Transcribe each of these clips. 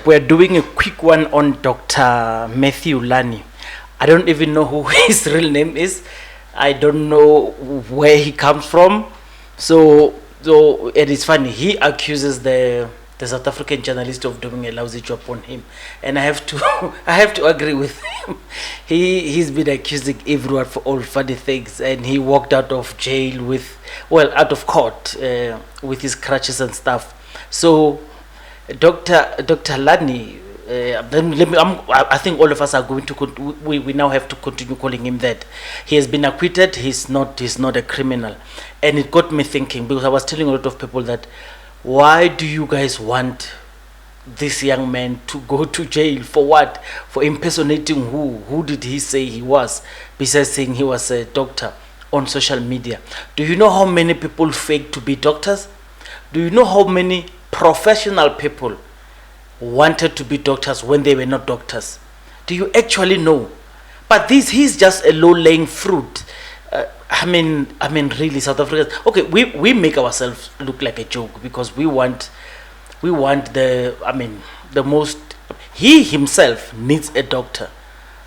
We're doing a quick one on Dr. Matthew Lani. I don't even know who his real name is. I don't know where he comes from. So it is funny. He accuses the South African journalist of doing a lousy job on him, and I have to agree with him. He's been accusing everyone for all funny things, and he walked out of jail out of court with his crutches and stuff. So Dr. Lani, I think all of us are going to we now have to continue calling him that. He has been acquitted. He's not a criminal, and it got me thinking, because I was telling a lot of people that, why do you guys want this young man to go to jail for what? For impersonating who? Who did he say he was? Besides saying he was a doctor on social media. Do you know how many people fake to be doctors? Do you know how many professional people wanted to be doctors when they were not doctors? Do you actually know? But he's just a low-lying fruit. I mean, really, South Africans. Okay, we make ourselves look like a joke because we want the most. He himself needs a doctor.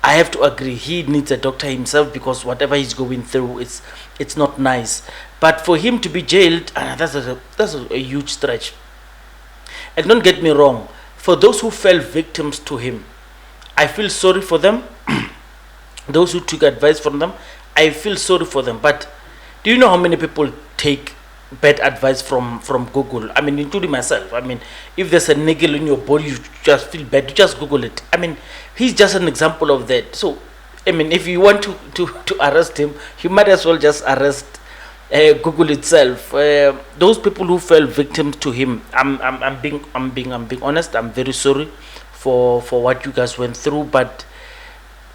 I have to agree. He needs a doctor himself, because whatever he's going through, it's not nice. But for him to be jailed, that's a huge stretch. And don't get me wrong, for those who fell victims to him, I feel sorry for them. Those who took advice from them, I feel sorry for them. But do you know how many people take bad advice from Google? I mean, including myself. I mean, if there's a niggle in your body, you just feel bad, you just Google it. I mean, he's just an example of that. So, I mean, if you want to arrest him, you might as well just arrest Google itself. Those people who fell victim to him, I'm being honest. I'm very sorry for what you guys went through, but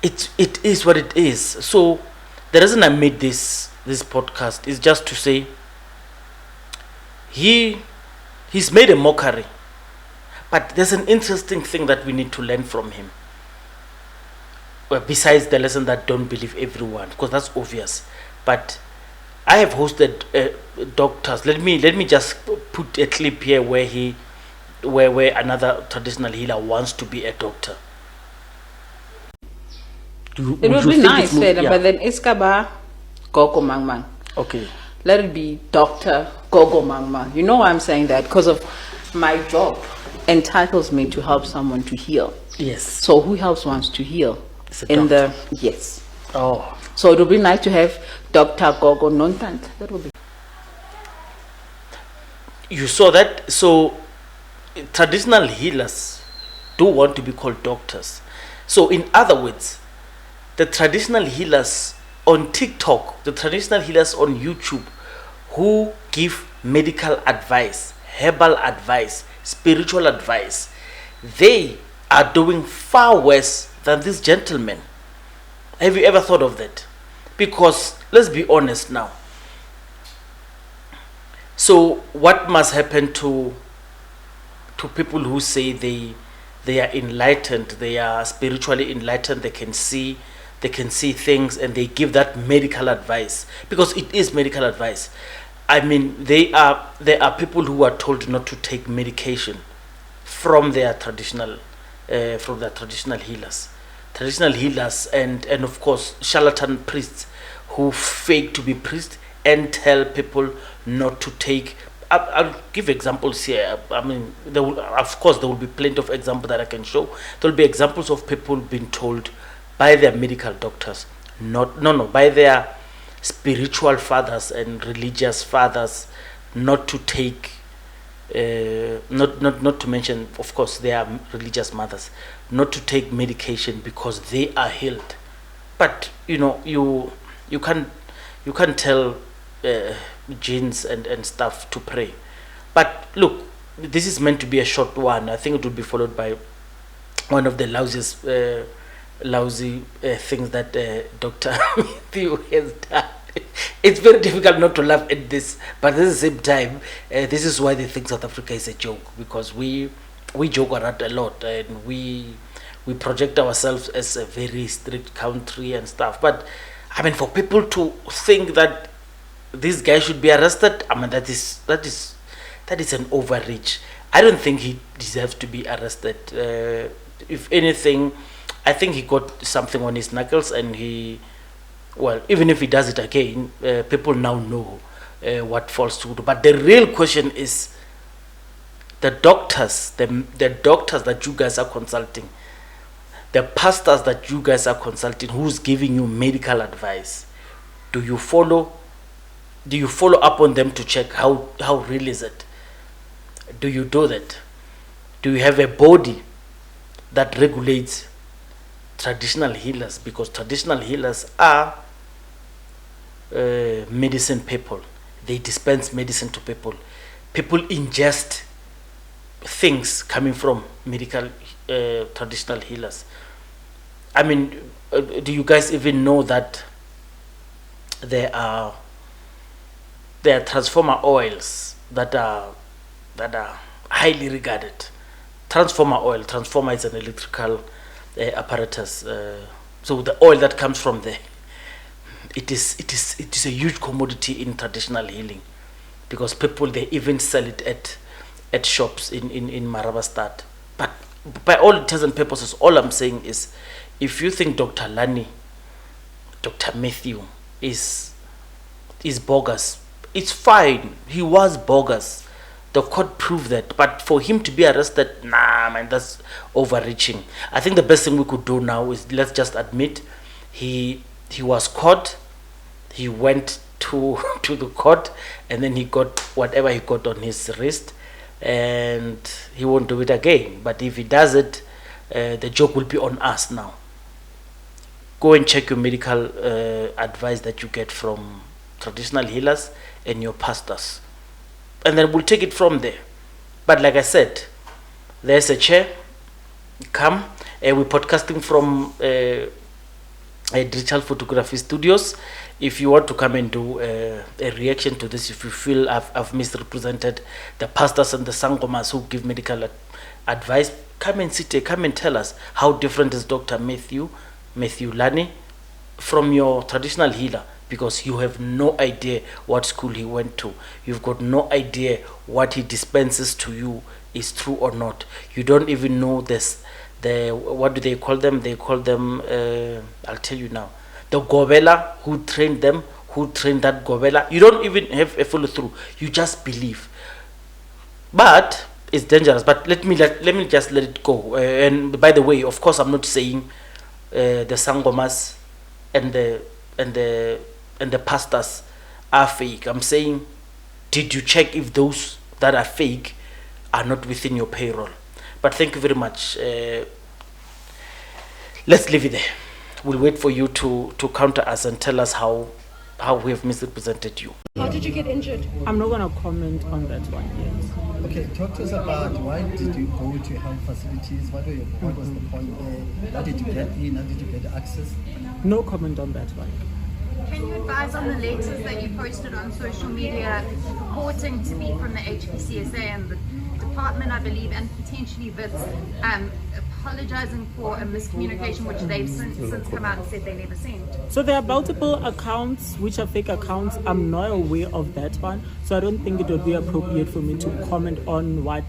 it is what it is. So the reason I made this podcast is just to say he's made a mockery, but there's an interesting thing that we need to learn from him. Well, besides the lesson that don't believe everyone, because that's obvious, but I have hosted doctors. Let me just put a clip here where another traditional healer wants to be a doctor. It would be nice, yeah. But then Iskaba Gogo Mangmang. Okay. Let it be Dr. Gogo Mangmang. You know why I'm saying that? Because of my job entitles me to help someone to heal. Yes. So who helps one to heal? It's a doctor. Yes. Oh. So it would be nice to have Dr. Gogo Nontant. That would be. You saw that? So traditional healers do want to be called doctors. So in other words, the traditional healers on TikTok, the traditional healers on YouTube who give medical advice, herbal advice, spiritual advice, they are doing far worse than these gentlemen. Have you ever thought of that? Because let's be honest now. So what must happen to people who say they are enlightened, they are spiritually enlightened, they can see things, and they give that medical advice, because it is medical advice. I mean, there are people who are told not to take medication from their traditional healers. Traditional healers and of course charlatan priests who fake to be priests and tell people not to take. I'll give examples here. I mean, there will be plenty of examples that I can show. There will be examples of people being told by their medical doctors, by their spiritual fathers and religious fathers, not to take. Not to mention, of course, their religious mothers, not to take medication because they are healed. But you can't tell genes and stuff to pray. But look, this is meant to be a short one. I think it will be followed by one of the lousy things that Dr. Matthew has done. it's very difficult not to laugh at this, but at the same time, this is why they think South Africa is a joke, because we joke around a lot, and we project ourselves as a very strict country and stuff. But I mean, for people to think that this guy should be arrested, I mean, that is an overreach. I don't think he deserves to be arrested. If anything, I think he got something on his knuckles, and even if he does it again, people now know what falls through. But the real question is the doctors, the doctors that you guys are consulting, the pastors that you guys are consulting, who's giving you medical advice. Do you follow up on them to check how real is it? Do you do that? Do you have a body that regulates traditional healers? Because traditional healers are medicine people. They dispense medicine to people. People ingest things coming from medical traditional healers. I mean, do you guys even know that there are transformer oils that are highly regarded? Transformer is an electrical apparatus. So the oil that comes from there, it is a huge commodity in traditional healing, because people, they even sell it at shops in Marabastad. But by all intents and purposes, all I'm saying is, if you think Dr. Lani, Dr. Matthew is bogus, it's fine. He was bogus. The court proved that. But for him to be arrested, nah, man, that's overreaching. I think the best thing we could do now is, let's just admit he was caught. He went to the court, and then he got whatever he got on his wrist, and he won't do it again. But if he does it, the joke will be on us now. Go and check your medical advice that you get from traditional healers and your pastors, and then we'll take it from there. But like I said, there's a chair. Come, we're podcasting from digital photography studios. If you want to come and do a reaction to this, if you feel I've misrepresented the pastors and the Sangomas who give medical advice, come and sit there, come and tell us how different is Dr. Matthew Lani from your traditional healer, because you have no idea what school he went to. You've got no idea what he dispenses to you is true or not. You don't even know this. What do they call them? They call them, I'll tell you now, the Govela who trained them, who trained that Govela. You don't even have a follow through. You just believe. But it's dangerous. But let me just let it go. And by the way, of course, I'm not saying the Sangomas and the pastors are fake. I'm saying, did you check if those that are fake are not within your payroll? But thank you very much. Let's leave it there. We'll wait for you to counter us and tell us how we have misrepresented you. How did you get injured? I'm not going to comment on that one yet. Okay, talk to us about why did you go to health facilities? What was the point there? How did you get in? How did you get access? No comment on that one. Can you advise on the letters that you posted on social media purporting to be from the HPCSA and the department, I believe, and potentially VITS, apologizing for a miscommunication which they've since come out and said they never sent? So there are multiple accounts which are fake accounts. I'm not aware of that one, so I don't think it would be appropriate for me to comment on what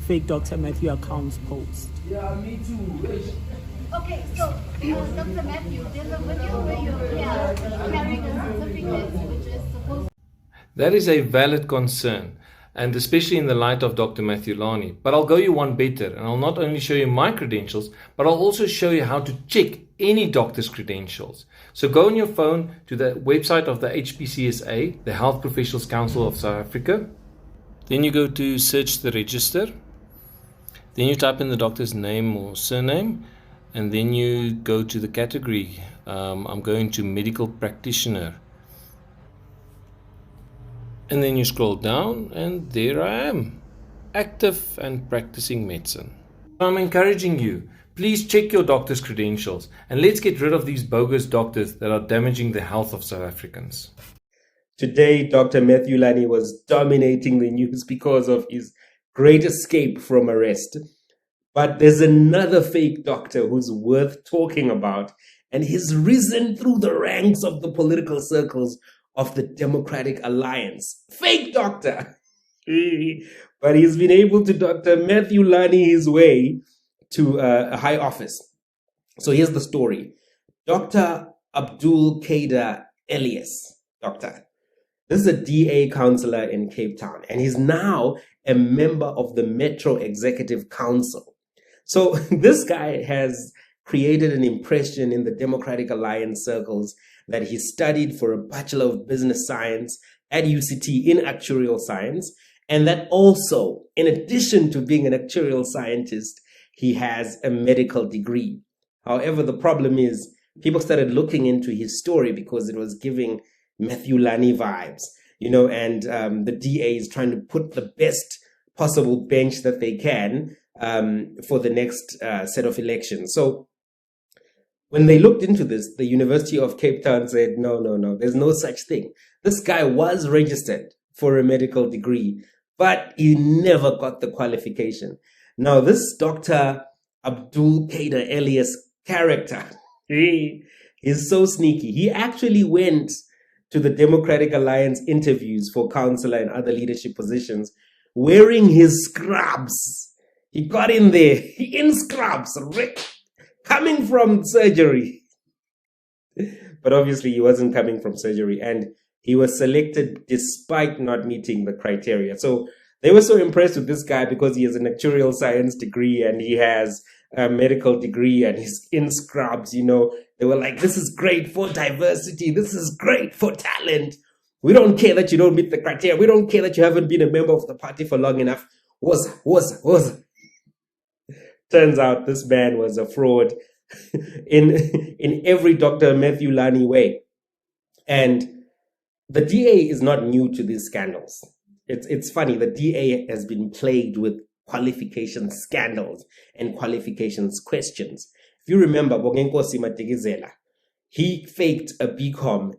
fake Dr. Matthew accounts post. Okay, so Dr. Matthew, there's a video where you're carrying a certificate which is supposed. That is a valid concern, and especially in the light of Dr. Matthew Lani. But I'll go you one better, and I'll not only show you my credentials, but I'll also show you how to check any doctor's credentials. So go on your phone to the website of the HPCSA, the Health Professionals Council of South Africa. Then you go to search the register. Then you type in the doctor's name or surname, and then you go to the category. I'm going to medical practitioner. And then you scroll down, and there I am, active and practicing medicine. I'm encouraging you, please check your doctor's credentials, and let's get rid of these bogus doctors that are damaging the health of South Africans. Today, Dr. Matthew Lani was dominating the news because of his great escape from arrest. But there's another fake doctor who's worth talking about, and he's risen through the ranks of the political circles of the Democratic Alliance. Fake doctor! But he's been able to Dr. Matthew Lani his way to a high office. So here's the story. Dr. Abdul Kader Elias, doctor. This is a DA councillor in Cape Town, and he's now a member of the Metro Executive Council. So this guy has created an impression in the Democratic Alliance circles that he studied for a Bachelor of Business Science at UCT in actuarial science, and that also, in addition to being an actuarial scientist, he has a medical degree. However, the problem is people started looking into his story because it was giving Matthew Lani vibes, and the DA is trying to put the best possible bench that they can for the next set of elections. So when they looked into this, the University of Cape Town said, no, there's no such thing. This guy was registered for a medical degree, but he never got the qualification. Now, this Dr. Abdul Kader Elias character, he is so sneaky. He actually went to the Democratic Alliance interviews for councillor and other leadership positions wearing his scrubs. He got in there in scrubs, coming from surgery. But obviously he wasn't coming from surgery, and he was selected despite not meeting the criteria. So they were so impressed with this guy because he has an actuarial science degree and he has a medical degree and he's in scrubs, They were like, this is great for diversity. This is great for talent. We don't care that you don't meet the criteria. We don't care that you haven't been a member of the party for long enough. Was. Turns out this man was a fraud in every Dr. Matthew Lani way. And the DA is not new to these scandals. It's funny, the DA has been plagued with qualification scandals and qualifications questions. If you remember, Bongenkosi Matikizela, he faked a BCom